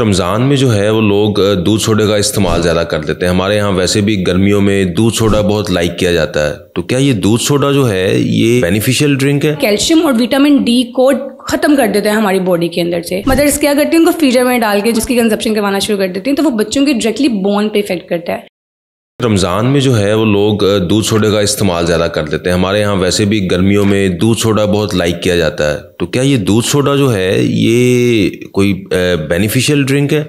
रमज़ान में जो है वो लोग दूध सोडे का इस्तेमाल ज़्यादा कर देते हैं। हमारे यहाँ वैसे भी गर्मियों में दूध सोडा बहुत लाइक किया जाता है, तो क्या ये दूध सोडा जो है ये बेनिफिशियल ड्रिंक है? कैल्शियम और विटामिन डी को खत्म कर देता है हमारी बॉडी के अंदर से। मदर्स क्या करती हैं, उनको फ्रीजर में डाल के जिसकी कंजप्शन करवाना शुरू कर देती हैं, तो वो बच्चों के डायरेक्टली बोन पे इफेक्ट करता है। रमज़ान में जो है वो लोग दूध सोडे का इस्तेमाल ज़्यादा कर देते हैं। हमारे यहाँ वैसे भी गर्मियों में दूध सोडा बहुत लाइक किया जाता है, तो क्या ये दूध सोडा जो है ये कोई बेनिफिशियल ड्रिंक है?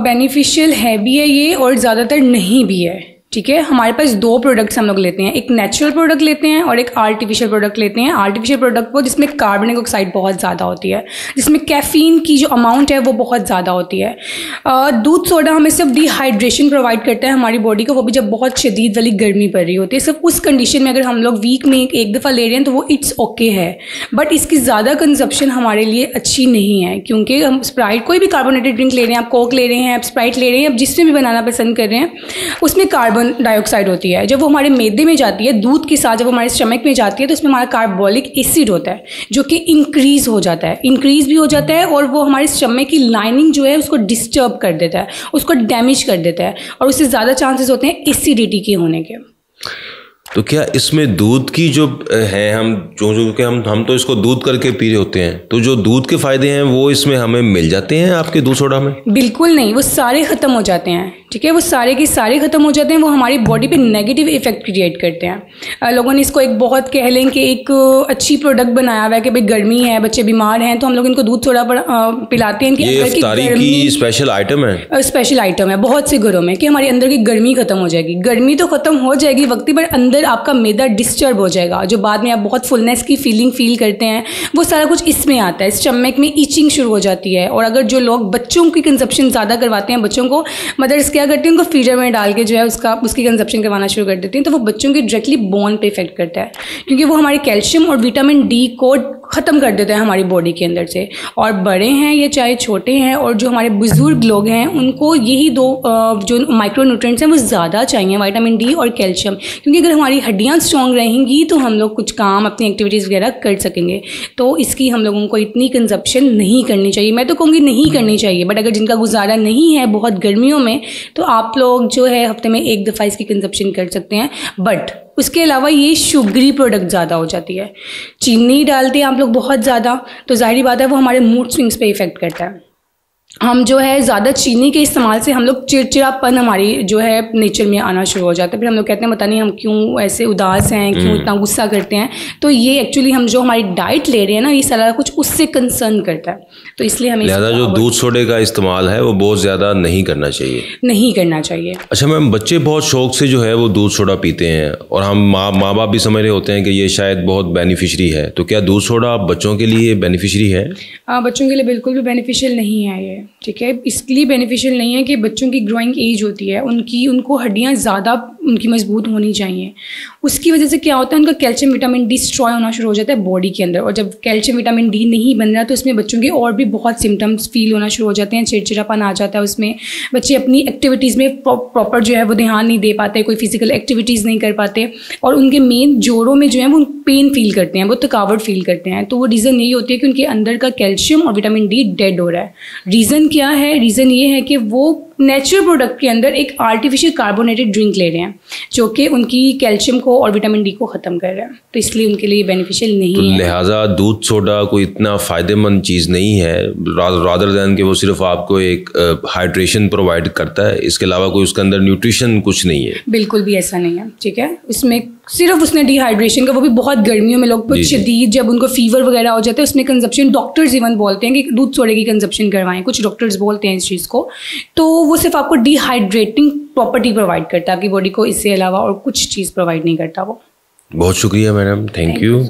बेनिफिशियल है भी है ये, और ज़्यादातर नहीं भी है। ठीक है, हमारे पास दो प्रोडक्ट्स हम लोग लेते हैं, एक नेचुरल प्रोडक्ट लेते हैं और एक आर्टिफिशियल प्रोडक्ट लेते हैं। आर्टिफिशियल प्रोडक्ट वो जिसमें कार्बनिक ऑक्साइड बहुत ज़्यादा होती है, जिसमें कैफीन की जो अमाउंट है वो बहुत ज़्यादा होती है। दूध सोडा हमें सिर्फ डिहाइड्रेशन प्रोवाइड करता है हमारी बॉडी को, वो भी जब बहुत शदीद वाली गर्मी पड़ रही होती है। सिर्फ उस कंडीशन में अगर हम लोग वीक में एक दफ़ा ले रहे हैं तो वो इट्स ओके है, बट इसकी ज़्यादा कंजप्शन हमारे लिए अच्छी नहीं है, क्योंकि हम स्प्राइट कोई भी कार्बोनेटेड ड्रिंक ले रहे हैं, आप कोक ले रहे हैं, आप स्प्राइट ले रहे हैं, आप जिसमें भी बनाना पसंद कर रहे हैं, उसमें कार्बन डाइऑक्साइड होती है। जब वो हमारे मैदे में जाती है दूध के साथ, जब वो हमारे स्टमक में जाती है तो उसमें हमारा कार्बोलिक एसिड होता है जो कि इंक्रीज हो जाता है, इंक्रीज भी हो जाता है, और वो हमारे स्टमक की लाइनिंग जो है उसको डिस्टर्ब कर देता है, उसको डैमेज कर देता है, और उससे ज़्यादा चांसेस होते हैं एसिडिटी के होने के। तो क्या इसमें दूध की जो है हम तो इसको दूध करके पी रहे होते हैं, तो जो दूध के फायदे हैं वो इसमें हमें मिल जाते हैं आपके दूध सोडा में? बिल्कुल नहीं, वो सारे ख़त्म हो जाते हैं। ठीक है, वो सारे के सारे ख़त्म हो जाते हैं, वो हमारी बॉडी पे नेगेटिव इफेक्ट क्रिएट करते हैं। लोगों ने इसको एक बहुत कह लें कि एक अच्छी प्रोडक्ट बनाया हुआ है कि भाई गर्मी है, बच्चे बीमार हैं, तो हम लोग इनको दूध सोडा पिलाते हैं कि ये इफ्तारी की स्पेशल आइटम है। स्पेशल आइटम है बहुत से घरों में कि हमारे अंदर की गर्मी खत्म हो जाएगी। गर्मी तो खत्म हो जाएगी वक्ती, पर अंदर आपका मैदा डिस्टर्ब हो जाएगा, जो बाद में आप बहुत फुलनेस की फील करते हैं, वो सारा कुछ इसमें आता है। स्टमक में ईचिंग शुरू हो जाती है, और अगर जो लोग बच्चों की कंजप्शन ज़्यादा करवाते हैं, बच्चों को मदर्स क्या करती हैं, उनको फ्रीजर में डाल के जो है उसकी कंजप्शन करवाना शुरू कर देती हैं, तो वो बच्चों के डायरेक्टली बोन पे इफेक्ट करता है, क्योंकि वो हमारे कैल्शियम और विटामिन डी को ख़त्म कर देता है हमारी बॉडी के अंदर से। और बड़े हैं या चाहे छोटे हैं, और जो हमारे बुजुर्ग लोग हैं, उनको यही दो जो माइक्रो न्यूट्रिएंट्स हैं वो ज़्यादा चाहिए, विटामिन डी और कैल्शियम, क्योंकि अगर हमारी हड्डियाँ स्ट्रॉन्ग रहेंगी तो हम लोग कुछ काम अपनी एक्टिविटीज़ वगैरह कर सकेंगे। तो इसकी हम लोगों को इतनी कंजप्शन नहीं करनी चाहिए, मैं तो कहूँगी नहीं करनी चाहिए, बट अगर जिनका गुजारा नहीं है बहुत गर्मियों में, तो आप लोग जो है हफ्ते में एक दफ़ा इसकी कंजप्शन कर सकते हैं। बट उसके अलावा ये शुगरी प्रोडक्ट ज़्यादा हो जाती है, चीनी डालते हैं आप लोग बहुत ज़्यादा, तो जाहिर बात है वो हमारे मूड स्विंग्स पे इफेक्ट करता है। हम जो है ज़्यादा चीनी के इस्तेमाल से हम लोग चिड़चिड़ापन हमारी जो है नेचर में आना शुरू हो जाता है, फिर हम लोग कहते हैं पता नहीं हम क्यों ऐसे उदास हैं, क्यों इतना गुस्सा करते हैं। तो ये एक्चुअली हम जो हमारी डाइट ले रहे हैं ना, ये सारा कुछ उससे कंसर्न करता है, तो इसलिए हमें ज़्यादा जो दूध सोडे का इस्तेमाल है वो बहुत ज़्यादा नहीं करना चाहिए। नहीं करना चाहिए। अच्छा मैम, बच्चे बहुत शौक से जो है वो दूध सोडा पीते हैं, और हम माँ बाप भी समझ रहे होते हैं कि ये शायद बहुत बेनिफिशरी है, तो क्या दूध सोडा बच्चों के लिए बेनिफिशरी है? बच्चों के लिए बिल्कुल भी बेनिफिशियल नहीं है ये। ठीक है, इसलिए बेनिफिशियल नहीं है कि बच्चों की ग्रोइंग एज होती है, उनको हड्डियाँ ज़्यादा उनकी मजबूत होनी चाहिए। उसकी वजह से क्या होता है, उनका कैल्शियम विटामिन डी डिस्ट्रॉय होना शुरू हो जाता है बॉडी के अंदर, और जब कैल्शियम विटामिन डी नहीं बन रहा तो उसमें बच्चों के और भी बहुत सिम्टम्स फील होना शुरू हो जाते हैं, चिड़चिड़ापन आ जाता है उसमें, बच्चे अपनी एक्टिविटीज़ में प्रॉपर जो है वो ध्यान नहीं दे पाते, कोई फिजिकल एक्टिविटीज़ नहीं कर पाते, और उनके मेन जोड़ों में जो है वो पेन फील करते हैं, वो थकावट फील करते हैं। तो वो रीज़न यही होती है कि उनके अंदर का कैल्शियम और विटामिन डी डेड हो रहा है। रीज़न क्या है? रीज़न ये है कि वो नेचुरल प्रोडक्ट के अंदर एक आर्टिफिशियल कार्बोनेटेड ड्रिंक ले रहे हैं, जो कि उनकी कैल्शियम को और विटामिन डी को ख़त्म कर रहा है, तो इसलिए उनके लिए बेनिफिशियल नहीं है। लिहाजा दूध सोडा कोई इतना फ़ायदेमंद चीज़ नहीं है, रादर दैन कि वो सिर्फ आपको एक हाइड्रेशन प्रोवाइड करता है, इसके अलावा कोई उसके अंदर न्यूट्रिशन कुछ नहीं है। बिल्कुल भी ऐसा नहीं है। ठीक है, उसमें सिर्फ उसने डिहाइड्रेशन का, वो भी बहुत गर्मियों में लोग शदीद जब उनको फीवर वगैरह हो जाता है, उसमें कंजप्शन, डॉक्टर्स इवन बोलते हैं कि दूध सोडे की कंजप्शन करवाएं, कुछ डॉक्टर्स बोलते हैं इस चीज़ को, तो वो सिर्फ आपको डिहाइड्रेटिंग प्रॉपर्टी प्रोवाइड करता है आपकी बॉडी को, इससे अलावा और कुछ चीज़ प्रोवाइड नहीं करता वो। बहुत शुक्रिया मैडम, थैंक यू।